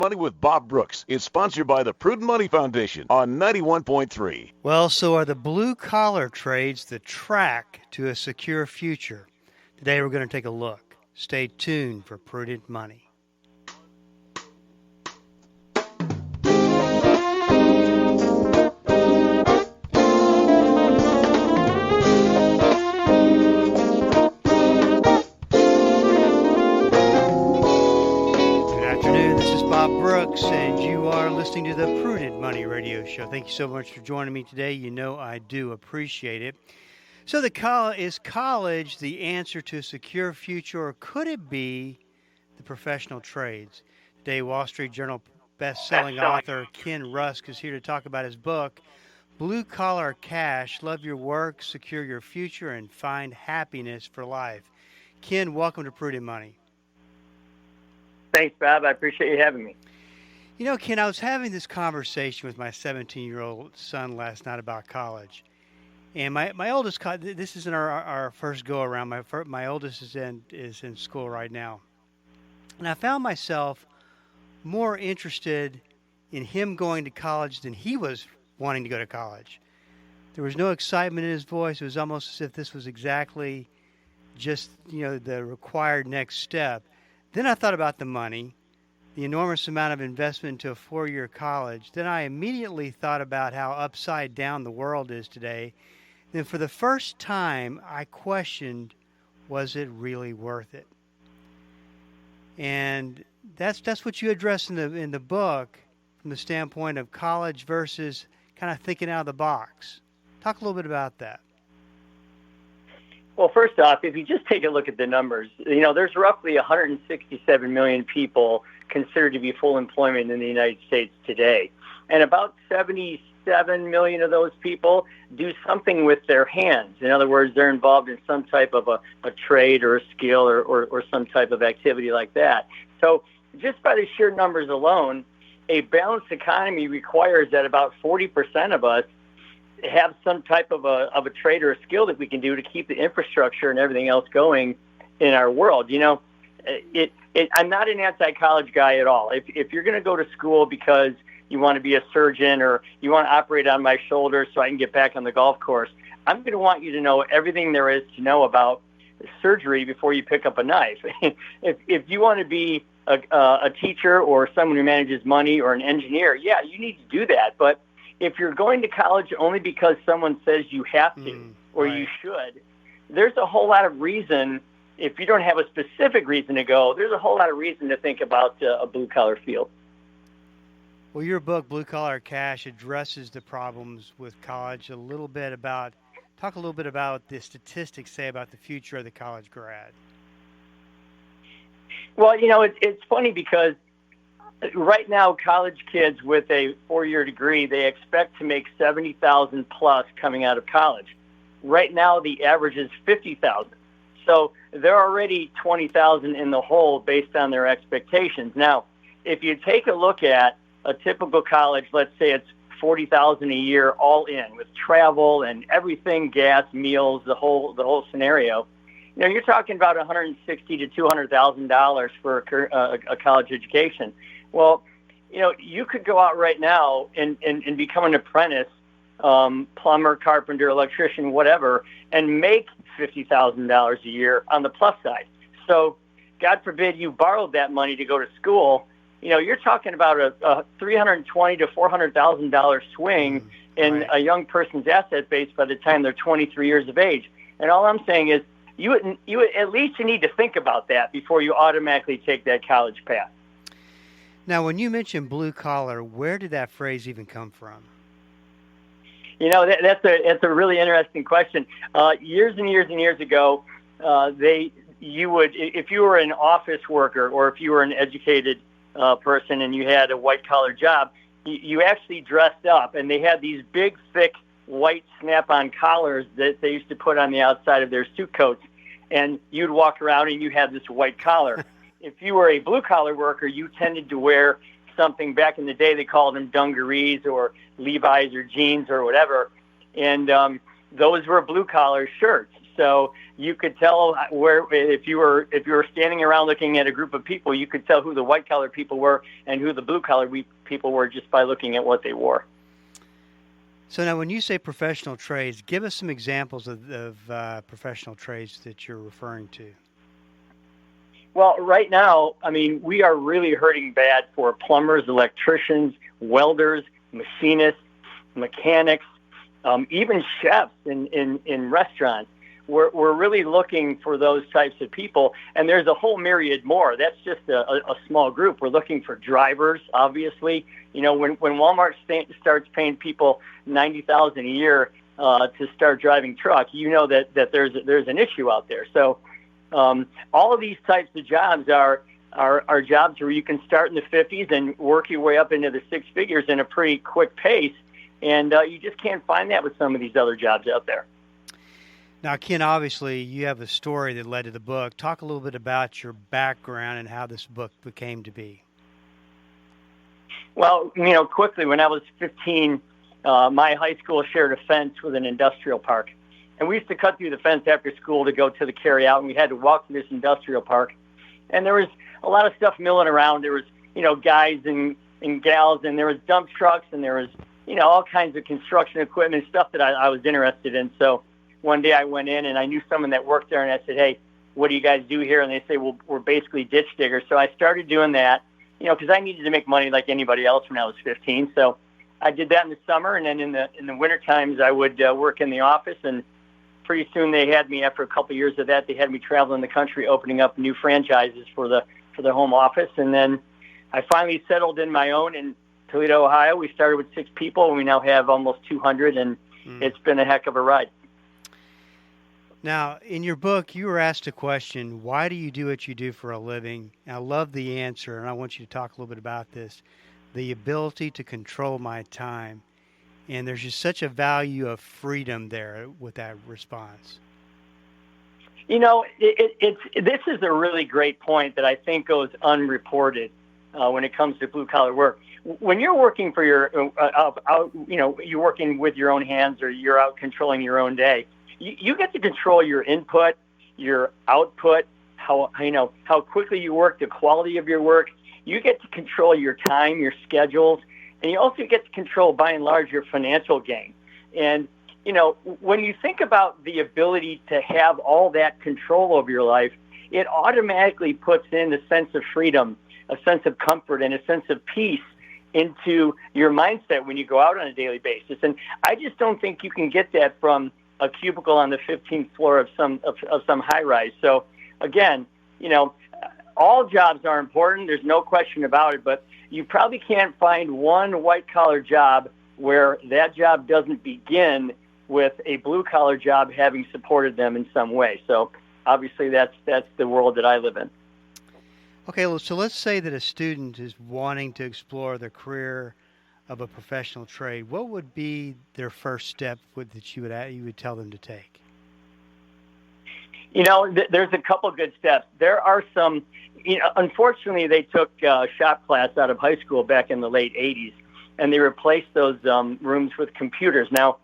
Money with Bob Brooks is sponsored by the Prudent Money Foundation on 91.3. Well, so are the blue-collar trades the track to a secure future? Today we're going to take a look. Stay tuned for Prudent Money. Brooks, and you are listening to the Prudent Money Radio Show. Thank you so much for joining me today. You know I do appreciate it. So is college the answer to a secure future, or could it be the professional trades? Today, Wall Street Journal best-selling author Ken Rusk is here to talk about his book, Blue Collar Cash, Love Your Work, Secure Your Future, and Find Happiness for Life. Ken, welcome to Prudent Money. Thanks, Bob. I appreciate you having me. You know, Ken, I was having this conversation with my 17-year-old son last night about college. And my oldest, this isn't our first go-around. My oldest is in school right now. And I found myself more interested in him going to college than he was wanting to go to college. There was no excitement in his voice. It was almost as if this was exactly just, the required next step. Then I thought about the money, the enormous amount of investment into a 4-year college. Then I immediately thought about how upside down the world is today. Then for the first time, I questioned, was it really worth it? And that's what you address in the book from the standpoint of college versus kind of thinking out of the box. Talk a little bit about that. Well, first off, if you just take a look at the numbers, there's roughly 167 million people considered to be full employment in the United States today. And about 77 million of those people do something with their hands. In other words, they're involved in some type of a trade or a skill or some type of activity like that. So just by the sheer numbers alone, a balanced economy requires that about 40% of us have some type of a trade or a skill that we can do to keep the infrastructure and everything else going in our world. I'm not an anti-college guy at all. If you're going to go to school because you want to be a surgeon or you want to operate on my shoulders so I can get back on the golf course, I'm going to want you to know everything there is to know about surgery before you pick up a knife. If you want to be a teacher or someone who manages money or an engineer, yeah, you need to do that. But if you're going to college only because someone says you have to or you should, there's a whole lot of reason. If you don't have a specific reason to go, there's a whole lot of reason to think about a blue-collar field. Well, your book, Blue Collar Cash, addresses the problems with college talk a little bit about the statistics say about the future of the college grad. Well, it's funny because right now, college kids with a 4-year degree, they expect to make $70,000 plus coming out of college. Right now, the average is $50,000. So they're already $20,000 in the hole based on their expectations. Now, if you take a look at a typical college, let's say it's $40,000 a year all in with travel and everything, gas, meals, the whole scenario. You're talking about $160,000 to $200,000 for a college education. Well, you could go out right now and become an apprentice, plumber, carpenter, electrician, whatever, and make $50,000 a year on the plus side. So, God forbid you borrowed that money to go to school. You're talking about a $320,000 to $400,000 swing in a young person's asset base by the time they're 23 years of age. And all I'm saying is, you at least you need to think about that before you automatically take that college path. Now, when you mentioned blue collar, where did that phrase even come from? That's a really interesting question. Years and years and years ago, if you were an office worker or if you were an educated person and you had a white collar job, you actually dressed up, and they had these big, thick, white snap-on collars that they used to put on the outside of their suit coats, and you'd walk around and you had this white collar. If you were a blue-collar worker, you tended to wear something. Back in the day, they called them dungarees or Levi's or jeans or whatever, and those were blue-collar shirts. So you could tell where, if you were standing around looking at a group of people, you could tell who the white collar people were and who the blue collar people were just by looking at what they wore. So now, when you say professional trades, give us some examples of professional trades that you're referring to. Well, right now, I mean, we are really hurting bad for plumbers, electricians, welders, machinists, mechanics, even chefs in restaurants. We're really looking for those types of people, and there's a whole myriad more. That's just a small group. We're looking for drivers, obviously. You know, when Walmart starts paying people $90,000 a year to start driving truck, you know that there's an issue out there. So all of these types of jobs are jobs where you can start in the 50s and work your way up into the six figures in a pretty quick pace, and you just can't find that with some of these other jobs out there. Now, Ken, obviously, you have a story that led to the book. Talk a little bit about your background and how this book came to be. Well, you know, quickly, when I was 15, my high school shared a fence with an industrial park. And we used to cut through the fence after school to go to the carryout, and we had to walk through this industrial park. And there was a lot of stuff milling around. There was, you know, guys and gals, and there was dump trucks, and there was, you know, all kinds of construction equipment, stuff that I was interested in. So one day I went in, and I knew someone that worked there, and I said, "Hey, what do you guys do here?" And they say, "Well, we're basically ditch diggers." So I started doing that, you know, because I needed to make money like anybody else when I was 15. So I did that in the summer, and then in the winter times I would work in the office, and pretty soon they had me, after a couple of years of that, they had me traveling the country opening up new franchises for the home office. And then I finally settled in my own in Toledo, Ohio. We started with 6 people, and we now have almost 200, and it's been a heck of a ride. Now, in your book, you were asked a question, why do you do what you do for a living? And I love the answer, and I want you to talk a little bit about this. The ability to control my time. And there's just such a value of freedom there with that response. You know, this is a really great point that I think goes unreported when it comes to blue-collar work. When you're working for you're working with your own hands, or you're out controlling your own day, you get to control your input, your output, how quickly you work, the quality of your work. You get to control your time, your schedules, and you also get to control, by and large, your financial gain. And, you know, when you think about the ability to have all that control over your life, it automatically puts in a sense of freedom, a sense of comfort, and a sense of peace into your mindset when you go out on a daily basis. And I just don't think you can get that from a cubicle on the 15th floor of some high rise. So again, you know, all jobs are important. There's no question about it, but you probably can't find one white collar job where that job doesn't begin with a blue collar job having supported them in some way. So obviously that's the world that I live in. Okay, well, so let's say that a student is wanting to explore the career of a professional trade. What would be their first step that you would tell them to take? You know, there's a couple good steps. There are some, you know, unfortunately, they took shop class out of high school back in the late 80s, and they replaced those rooms with computers. Now,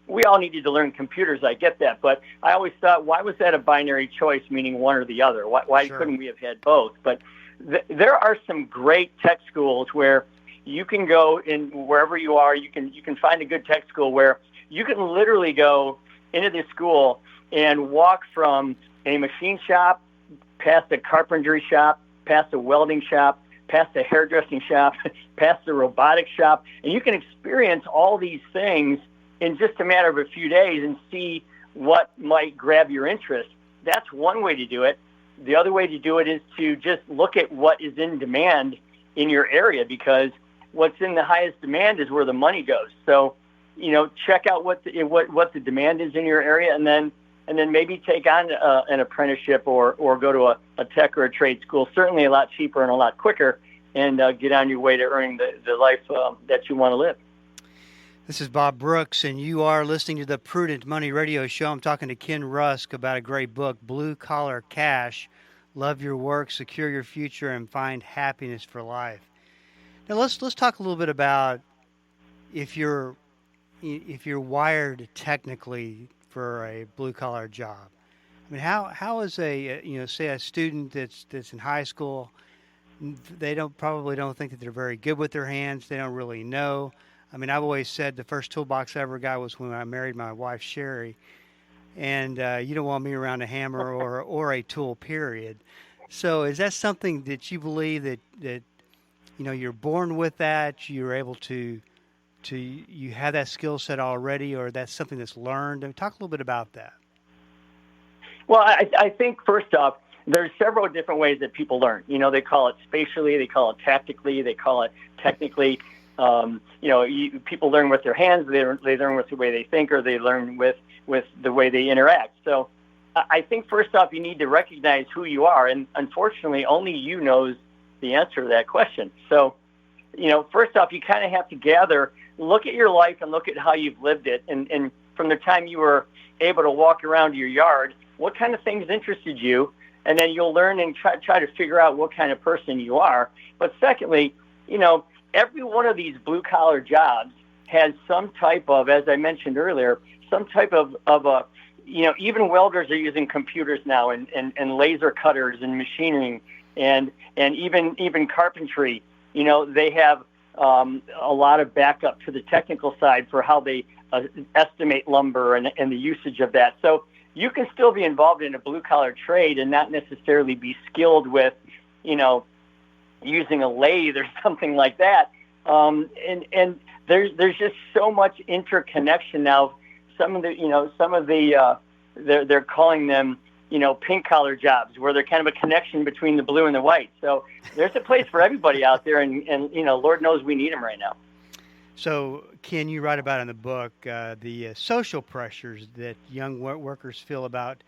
we all needed to learn computers, I get that, but I always thought, why was that a binary choice, meaning one or the other? Why Sure. couldn't we have had both? But there are some great tech schools where you can go in wherever you are. You can find a good tech school where you can literally go into this school and walk from a machine shop, past a carpentry shop, past a welding shop, past a hairdressing shop, past a robotics shop, and you can experience all these things in just a matter of a few days and see what might grab your interest. That's one way to do it. The other way to do it is to just look at what is in demand in your area, because what's in the highest demand is where the money goes. So, you know, check out what the demand is in your area, and then maybe take on an apprenticeship or go to a tech or a trade school. Certainly a lot cheaper and a lot quicker, and get on your way to earning the life that you want to live. This is Bob Brooks, and you are listening to the Prudent Money Radio Show. I'm talking to Ken Rusk about a great book, Blue Collar Cash, Love Your Work, Secure Your Future, and Find Happiness for Life. Now let's talk a little bit about if you're wired technically for a blue collar job. I mean, how is say a student that's in high school, they probably don't think that they're very good with their hands. They don't really know. I mean, I've always said the first toolbox I ever got was when I married my wife, Sherry. And you don't want me around a hammer or a tool, period. So is that something that you believe that you're born with, that you're able to you have that skill set already, or that's something that's learned? Talk a little bit about that. Well, I think first off, there's several different ways that people learn. They call it spatially, they call it tactically, they call it technically. People learn with their hands, they learn with the way they think, or they learn with the way they interact. So I think first off, you need to recognize who you are. And unfortunately, only you knows the answer to that question. So, first off, you kind of have to look at your life and look at how you've lived it. And from the time you were able to walk around your yard, what kind of things interested you? And then you'll learn and try to figure out what kind of person you are. But secondly, every one of these blue-collar jobs has some type of, as I mentioned earlier, some type of a, even welders are using computers now and laser cutters and machining and even carpentry. They have a lot of backup to the technical side for how they estimate lumber and the usage of that. So you can still be involved in a blue-collar trade and not necessarily be skilled with, using a lathe or something like that. And there's just so much interconnection now. Some of the they're calling them, pink collar jobs, where they're kind of a connection between the blue and the white. So there's a place for everybody out there, and Lord knows we need them right now. So, Ken, you write about in the book the social pressures that young workers feel about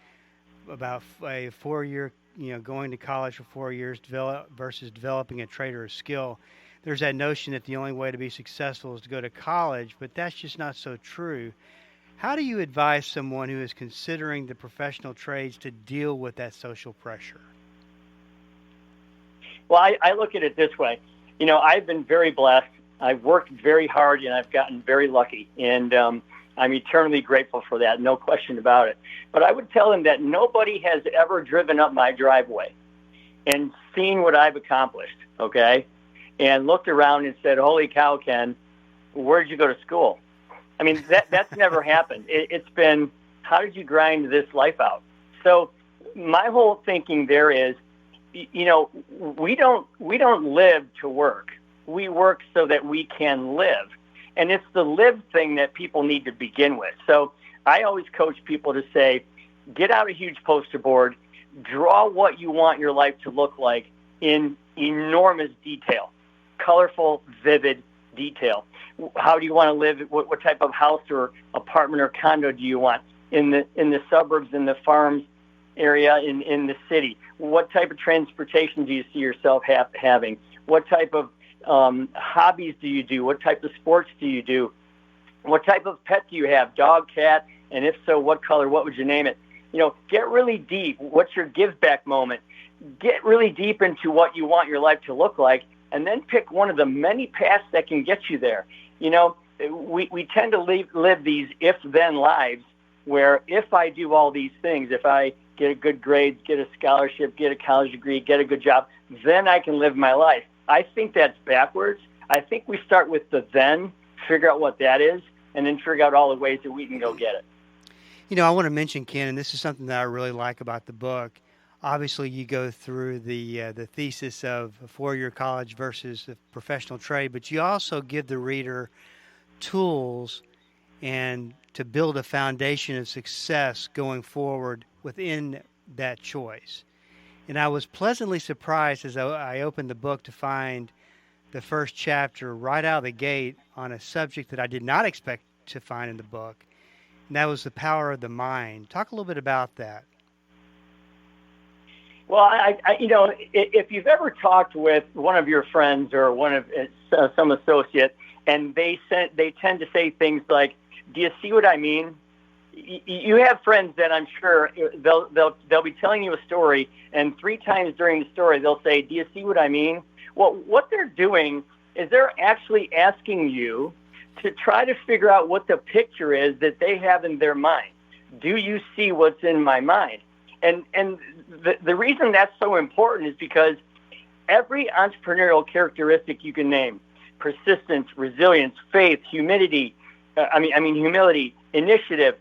a 4-year, going to college for 4 years versus developing a trade or a skill. There's that notion that the only way to be successful is to go to college, but that's just not so true. How do you advise someone who is considering the professional trades to deal with that social pressure? Well, I look at it this way. I've been very blessed. I've worked very hard, and I've gotten very lucky. And I'm eternally grateful for that, no question about it. But I would tell them that nobody has ever driven up my driveway and seen what I've accomplished, okay, and looked around and said, holy cow, Ken, where'd you go to school? I mean, that's never happened. It's been, how did you grind this life out? So my whole thinking there is, we don't live to work. We work so that we can live. And it's the live thing that people need to begin with. So I always coach people to say, get out a huge poster board, draw what you want your life to look like in enormous detail, colorful, vivid detail. How do you want to live? What type of house or apartment or condo do you want in the suburbs, in the farms area, in the city? What type of transportation do you see yourself having? What type of hobbies do you do? What type of sports do you do? What type of pet do you have? Dog, cat? And if so, what color? What would you name it? Get really deep. What's your give back moment? Get really deep into what you want your life to look like, and then pick one of the many paths that can get you there. We tend to live these if-then lives where if I do all these things, if I get a good grade, get a scholarship, get a college degree, get a good job, then I can live my life. I think that's backwards. I think we start with the then, figure out what that is, and then figure out all the ways that we can go get it. I want to mention, Ken, and this is something that I really like about the book. Obviously, you go through the thesis of a 4-year college versus a professional trade, but you also give the reader tools and to build a foundation of success going forward within that choice. And I was pleasantly surprised as I opened the book to find the first chapter right out of the gate on a subject that I did not expect to find in the book, and that was the power of the mind. Talk a little bit about that. Well, if you've ever talked with one of your friends or one of some associate, and they tend to say things like, "Do you see what I mean?" You have friends that I'm sure they'll be telling you a story, and 3 times during the story they'll say, "Do you see what I mean?" Well, what they're doing is they're actually asking you to try to figure out what the picture is that they have in their mind. Do you see what's in my mind? And the reason that's so important is because every entrepreneurial characteristic you can name, persistence, resilience, faith, humility, initiative,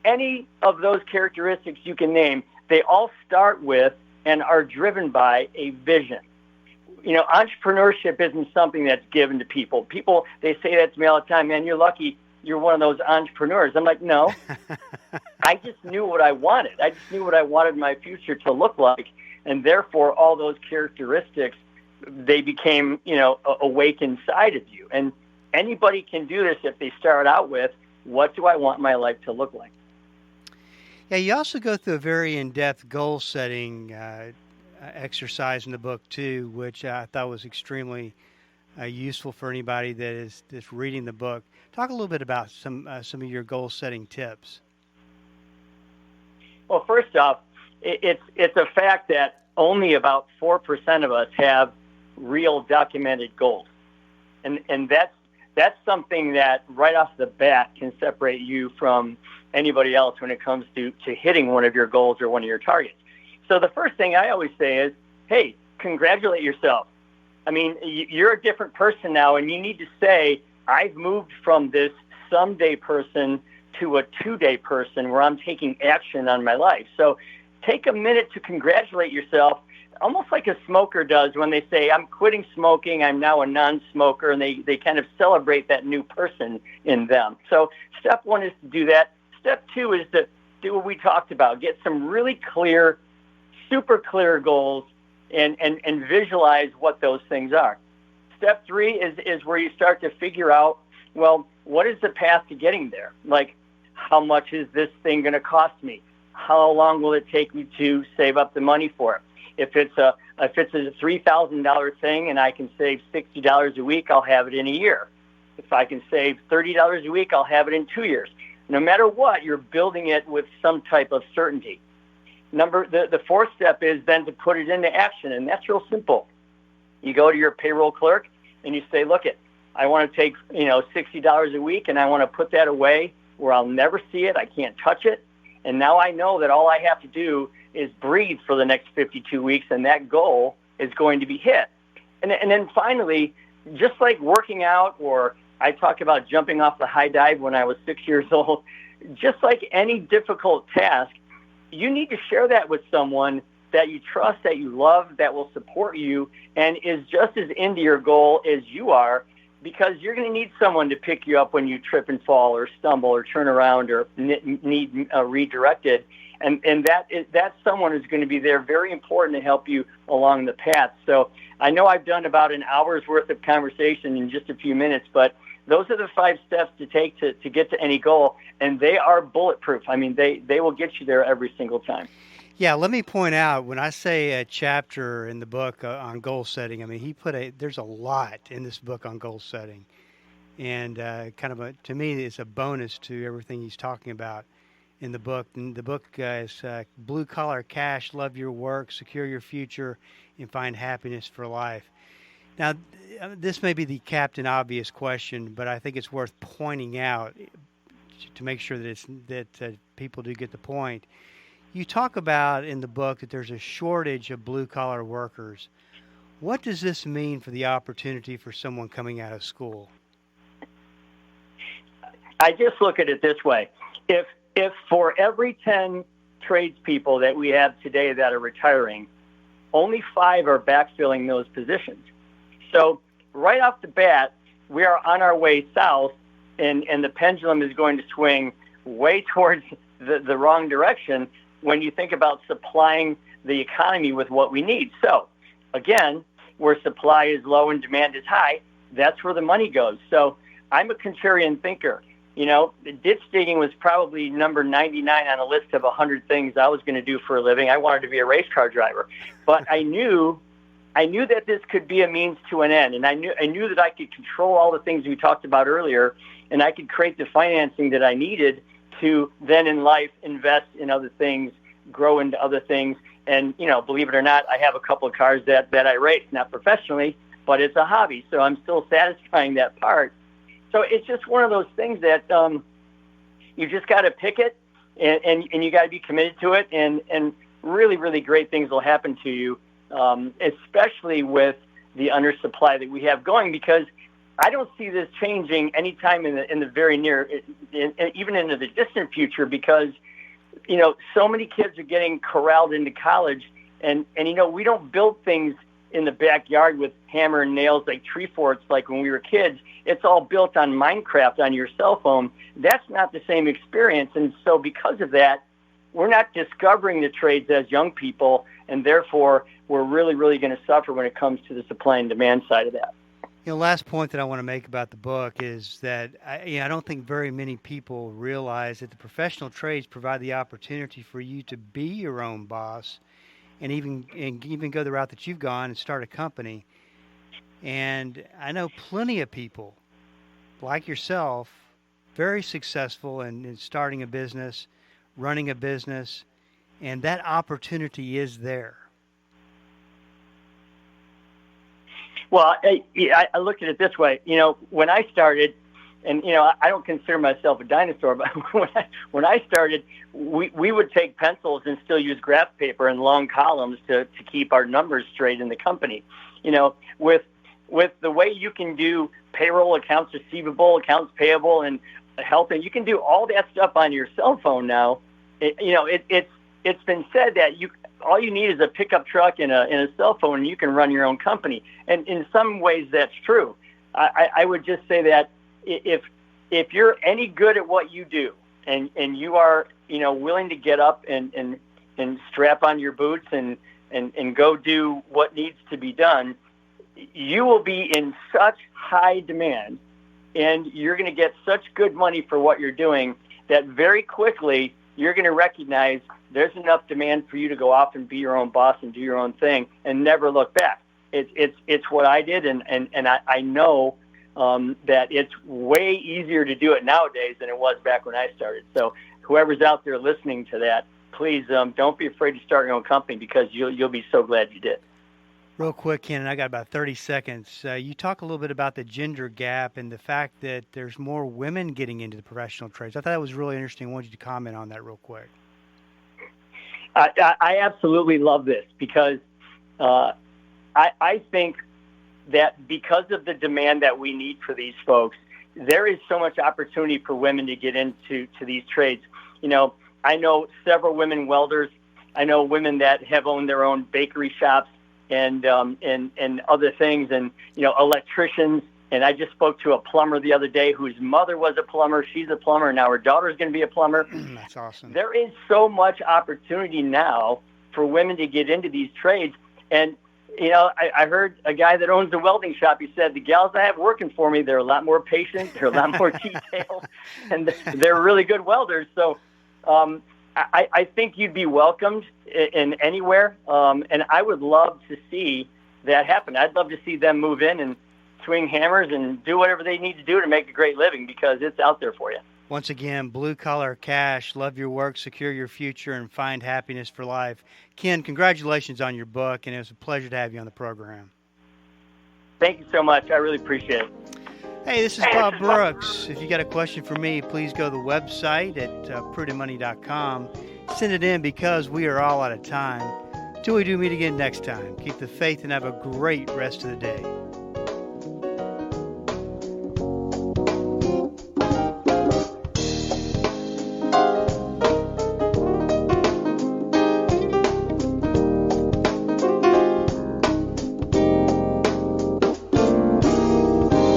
any of those characteristics you can name, they all start with and are driven by a vision. Entrepreneurship isn't something that's given to people. People, they say that to me all the time, man, you're lucky you're one of those entrepreneurs. I'm like, no, I just knew what I wanted. I just knew what I wanted my future to look like. And therefore, all those characteristics, they became, awake inside of you. And anybody can do this if they start out with, what do I want my life to look like? Yeah, you also go through a very in-depth goal-setting exercise in the book, too, which I thought was extremely useful for anybody that is reading the book. Talk a little bit about some of your goal-setting tips. Well, first off, it's a fact that only about 4% of us have real documented goals. And that's something that right off the bat can separate you from anybody else when it comes to hitting one of your goals or one of your targets. So the first thing I always say is, hey, congratulate yourself. I mean, you're a different person now, and you need to say, I've moved from this someday person to a two-day person where I'm taking action on my life. So take a minute to congratulate yourself, almost like a smoker does when they say, I'm quitting smoking, I'm now a non-smoker, and they kind of celebrate that new person in them. So step one is to do that. Step two is to do what we talked about, get some really clear, super clear goals and visualize what those things are. Step three is where you start to figure out, well, what is the path to getting there? Like, how much is this thing going to cost me? How long will it take me to save up the money for it? If it's a $3,000 thing and I can save $60 a week, I'll have it in a year. If I can save $30 a week, I'll have it in 2 years. No matter what, you're building it with some type of certainty. The fourth step is then to put it into action, and that's real simple. You go to your payroll clerk and you say, look, I want to take $60 a week, and I want to put that away where I'll never see it. I can't touch it. And now I know that all I have to do is breathe for the next 52 weeks, and that goal is going to be hit. And then finally, just like working out, or I talk about jumping off the high dive when I was 6 years old, just like any difficult task, you need to share that with someone that you trust, that you love, that will support you, and is just as into your goal as you are, because you're going to need someone to pick you up when you trip and fall or stumble or turn around or need redirected. And that someone is going to be there, very important to help you along the path. So I know I've done about an hour's worth of conversation in just a few minutes, but those are the 5 steps to take to get to any goal, and they are bulletproof. I mean, they will get you there every single time. Yeah, let me point out, when I say a chapter in the book on goal setting, I mean, there's a lot in this book on goal setting. And to me, it's a bonus to everything he's talking about in the book. And the book is Blue Collar Cash, Love Your Work, Secure Your Future, and Find Happiness for Life. Now, this may be the captain obvious question, but I think it's worth pointing out to make sure that people do get the point. You talk about in the book that there's a shortage of blue-collar workers. What does this mean for the opportunity for someone coming out of school? I just look at it this way. If for every 10 tradespeople that we have today that are retiring, only 5 are backfilling those positions. So right off the bat, we are on our way south, and the pendulum is going to swing way towards the wrong direction when you think about supplying the economy with what we need. So, again, where supply is low and demand is high, that's where the money goes. So I'm a contrarian thinker. Ditch digging was probably number 99 on a list of 100 things I was going to do for a living. I wanted to be a race car driver. But I knew that this could be a means to an end, and I knew that I could control all the things we talked about earlier, and I could create the financing that I needed to then in life invest in other things, grow into other things. And, believe it or not, I have a couple of cars that I race, not professionally, but it's a hobby. So I'm still satisfying that part. So it's just one of those things that you just got to pick it and you got to be committed to it, and really, really great things will happen to you, especially with the undersupply that we have going, because I don't see this changing anytime in the very near, even into the distant future, because, so many kids are getting corralled into college, and we don't build things in the backyard with hammer and nails like tree forts like when we were kids. It's all built on Minecraft on your cell phone. That's not the same experience, and so because of that, we're not discovering the trades as young people, and therefore we're really, really going to suffer when it comes to the supply and demand side of that. Last point that I want to make about the book is that I don't think very many people realize that the professional trades provide the opportunity for you to be your own boss, and even go the route that you've gone and start a company. And I know plenty of people like yourself, very successful in starting a business, running a business, and that opportunity is there. Well, I look at it this way. When I started, and I don't consider myself a dinosaur, but when I started, we would take pencils and still use graph paper and long columns to keep our numbers straight in the company. With the way you can do payroll, accounts receivable, accounts payable, and health, and you can do all that stuff on your cell phone now. It's been said that all you need is a pickup truck and a cell phone, and you can run your own company. And in some ways, that's true. I would just say that if you're any good at what you do, and you are willing to get up and strap on your boots and go do what needs to be done, you will be in such high demand, and you're going to get such good money for what you're doing that very quickly you're going to recognize there's enough demand for you to go off and be your own boss and do your own thing and never look back. It's what I did, and I know that it's way easier to do it nowadays than it was back when I started. So whoever's out there listening to that, please don't be afraid to start your own company, because you'll be so glad you did. Real quick, Ken, and I got about 30 seconds. You talk a little bit about the gender gap and the fact that there's more women getting into the professional trades. I thought that was really interesting. I wanted you to comment on that real quick. I absolutely love this, because I think that because of the demand that we need for these folks, there is so much opportunity for women to get into these trades. I know several women welders. I know women that have owned their own bakery shops and other things, and electricians. And I just spoke to a plumber the other day whose mother was a plumber. She's a plumber, and now her daughter's going to be a plumber. That's awesome. There is so much opportunity now for women to get into these trades. And I heard a guy that owns a welding shop. He said, the gals I have working for me, they're a lot more patient, they're a lot more detailed, and they're really good welders. So I think you'd be welcomed in anywhere, and I would love to see that happen. I'd love to see them move in and swing hammers and do whatever they need to do to make a great living, because it's out there for you. Once again, Blue Collar Cash, love your work, secure your future, and find happiness for life. Ken, congratulations on your book, and it was a pleasure to have you on the program. Thank you so much. I really appreciate it. Hey, this is Bob Brooks. If you got a question for me, please go to the website at prudentmoney.com. Send it in, because we are all out of time. Till we do meet again next time, keep the faith and have a great rest of the day.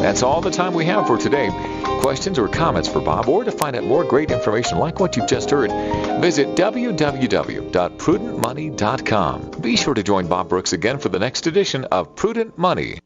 That's all the time we have for today. Questions or comments for Bob, or to find out more great information like what you've just heard, visit www.prudentmoney.com. Be sure to join Bob Brooks again for the next edition of Prudent Money.